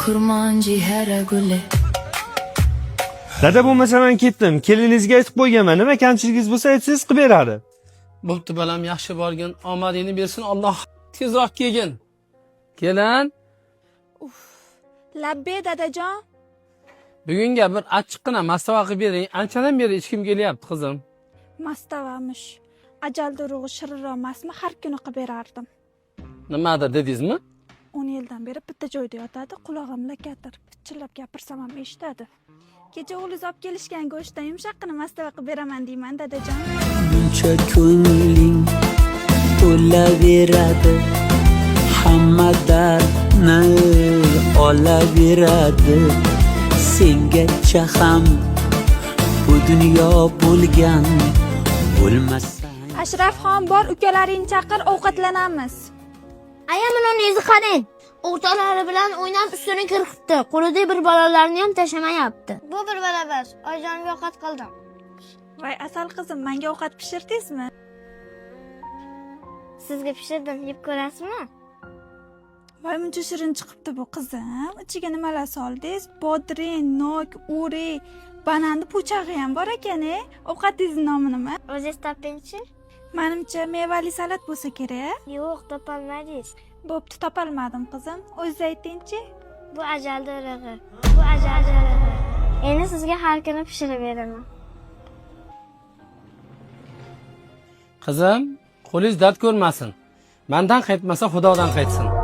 kurman ciğere gülü. Dada bo'lmasa men ketdim. Keliningizga aytib qo'yganman. Nima kamchiligingiz bo'lsa aytsangiz qilib beradi. Bo'pti balam, yaxshi borgin. Omadingni bersin Alloh. Tezroq kelgin. Kelin. Labbay dadajon. Bugunga bir achchiqqina mastava qilib bering. Anchadan beri ichkim kelyapti qizim. Mastavamish. Ajalda urug'i shirinroq emasmi? Har kuni qilib berardim. Nimadir dedingizmi? 10 yildan beri bitta joyda yotadi, qulog'imda katir. Pichirlab gapirsam ham eshitadi. Kecha o'g'lingiz olib kelishgan go'shtdan yumshoqqina mastava qilib beraman deyman dadajon. Buncha ko'ngling to'laveradi, hamma dardni olaveradi. Sengacha ham bu dunyo bo'lgan bo'lmasa. Ashrafxon bor, ukalaringni chaqir, ovqatlanamiz. Ayamini o'zi qarang. O'rtalari bilan o'ynab ustini kirqitdi. Qo'lida bir bolalarni ham tashamayapti. Bu bir barabar. Oyijonga ovqat qildim. Voy asal qizim, menga ovqat pishirdingizmi? Sizga pishirdim, yeb ko'rasizmi? Voy muncha shirin chiqibdi bu qizim. Ichiga nimalar soldingiz? Bodring, nok, uri, bananni po'chag'i ham bor ekan-a. Ovqatingizning nomi nima? O'zingiz topingchi. Menimcha mevali salat bo'lsa kerak. Yo'q, topolmadingiz. Bo'pti, topolmadim qizim. O'zingiz aytingchi. Bu ajalda urug'i. Bu ajalda urug'i. Endi sizga har kuni pishirib beraman. Qizim, qo'lingiz dard ko'rmasin. Mendan qaytmasa Xudodan qaytsin.